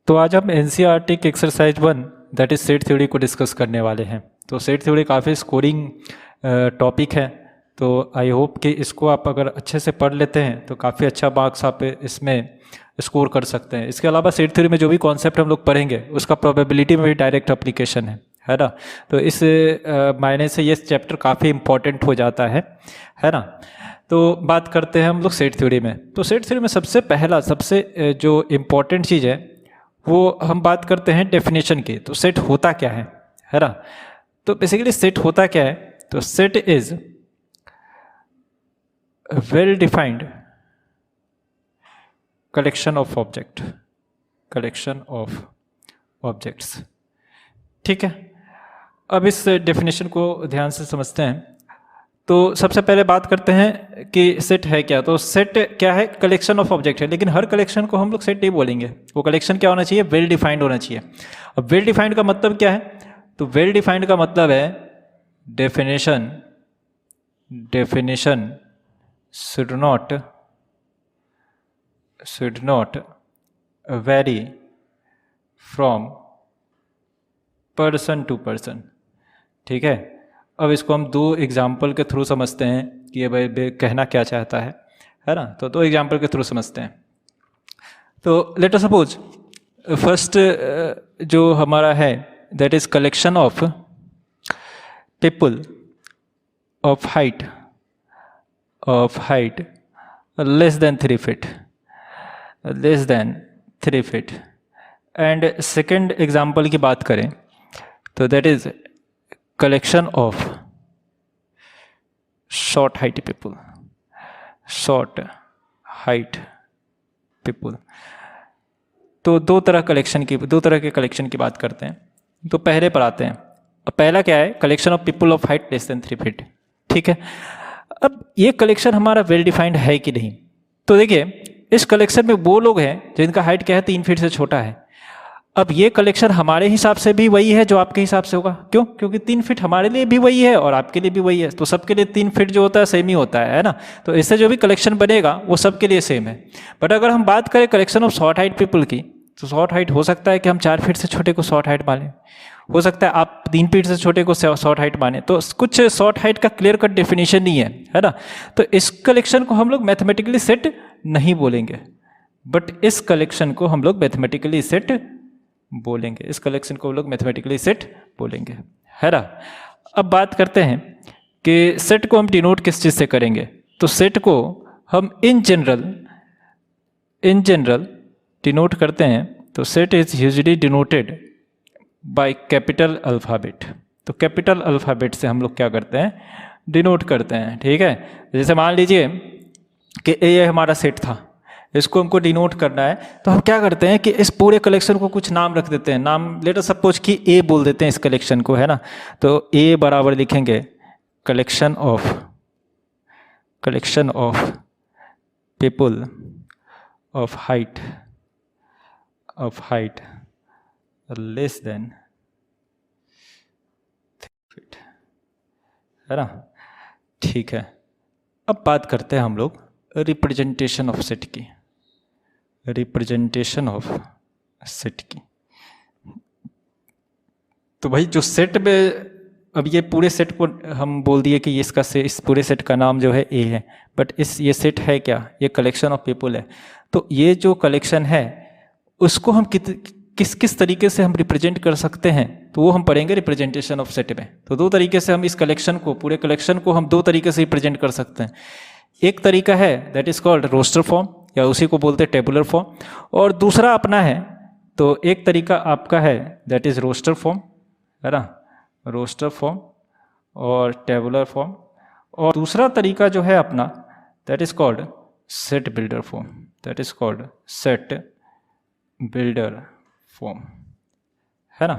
तो आज हम एनसीईआरटी के exercise 1 that is set theory को डिस्कस करने वाले हैं। तो सेट थ्योरी काफ़ी स्कोरिंग टॉपिक है, तो आई होप कि इसको आप अगर अच्छे से पढ़ लेते हैं तो काफ़ी अच्छा मार्क्स आप इसमें स्कोर कर सकते हैं। इसके अलावा सेट थ्योरी में जो भी कॉन्सेप्ट हम लोग पढ़ेंगे उसका प्रोबेबिलिटी में भी डायरेक्ट एप्लीकेशन है ना। तो इस मायने से ये चैप्टर काफ़ी इंपॉर्टेंट हो जाता है ना। तो बात करते हैं हम लोग सेट थ्योरी में। तो सेट थ्योरी में सबसे जो इम्पॉर्टेंट चीज़ है वो हम बात करते हैं डेफिनेशन की। तो सेट होता क्या है ना। तो बेसिकली सेट होता क्या है, तो set is well defined collection of objects. ठीक है, अब इस डेफिनेशन को ध्यान से समझते हैं। तो सबसे पहले बात करते हैं कि सेट है क्या। तो सेट क्या है, कलेक्शन ऑफ ऑब्जेक्ट है, लेकिन हर कलेक्शन को हम लोग सेट नहीं बोलेंगे। वो कलेक्शन क्या होना चाहिए, वेल डिफाइंड होना चाहिए। अब वेल डिफाइंड का मतलब क्या है, तो वेल डिफाइंड का मतलब है definition should not vary from person to person. ठीक है, अब इसको हम दो एग्जाम्पल के थ्रू समझते हैं कि ये भाई कहना क्या चाहता है ना। तो दो एग्जाम्पल के थ्रू समझते हैं। तो लेट अस सपोज फर्स्ट जो हमारा है that is collection of people of height less than 3 feet. And second example की बात करें तो that is collection of short height people. तो दो तरह के कलेक्शन की बात करते हैं। तो पहले पर आते हैं। अब पहला क्या है, collection of people of height less than 3 feet. ठीक है, अब ये कलेक्शन हमारा वेल डिफाइंड है कि नहीं। तो देखिए इस कलेक्शन में वो लोग हैं जिनका हाइट क्या है, 3 फीट से छोटा है। अब ये कलेक्शन हमारे हिसाब से भी वही है जो आपके हिसाब से होगा। क्यों, क्योंकि 3 फीट हमारे लिए भी वही है और आपके लिए भी वही है। तो सबके लिए 3 फीट जो होता है सेम ही होता है ना। तो इससे जो भी कलेक्शन बनेगा वो सबके लिए सेम है। बट अगर हम बात करें collection of short height people की, तो शॉर्ट हाइट हो सकता है कि हम 4 फीट से छोटे को शॉर्ट हाइट माने, हो सकता है आप 3 फीट से छोटे को शॉर्ट हाइट माने। तो कुछ शॉर्ट हाइट का क्लियर कट डेफिनेशन नहीं है ना। तो इस कलेक्शन को हम लोग मैथमेटिकली सेट नहीं बोलेंगे, बट इस कलेक्शन को हम लोग मैथमेटिकली सेट बोलेंगे। इस कलेक्शन को हम लोग मैथमेटिकली सेट बोलेंगे, है ना। अब बात करते हैं कि सेट को हम डिनोट किस चीज़ से करेंगे। तो सेट को हम इन जनरल डिनोट करते हैं। तो set is usually denoted by capital alphabet. तो कैपिटल अल्फ़ाबेट से हम लोग क्या करते हैं, डिनोट करते हैं। ठीक है, जैसे मान लीजिए कि ये हमारा सेट था, इसको हमको डिनोट करना है। तो हम क्या करते हैं कि इस पूरे कलेक्शन को कुछ नाम रख देते हैं। नाम लेट अस सपोज कि ए बोल देते हैं इस कलेक्शन को, है ना। तो ए बराबर लिखेंगे collection of people of height less than 3 feet, है ना। ठीक है, अब बात करते हैं हम लोग रिप्रेजेंटेशन ऑफ सेट की। तो भाई जो सेट में, अब ये पूरे सेट को हम बोल दिए कि इस पूरे सेट का नाम जो है ए है, बट ये सेट है क्या, ये कलेक्शन ऑफ पीपल है। तो ये जो कलेक्शन है उसको हम किस तरीके से हम रिप्रेजेंट कर सकते हैं, तो वो हम पढ़ेंगे रिप्रेजेंटेशन ऑफ सेट में। तो दो तरीके से हम इस पूरे कलेक्शन को हम दो तरीके से रिप्रेजेंट कर सकते हैं। एक तरीका है that is called roster form, या उसी को बोलते हैं टेबुलर फॉर्म, और दूसरा अपना है। तो एक तरीका आपका है दैट इज रोस्टर फॉर्म, है ना, रोस्टर फॉर्म और टेबुलर फॉर्म, और दूसरा तरीका जो है अपना that is called set builder form, है ना।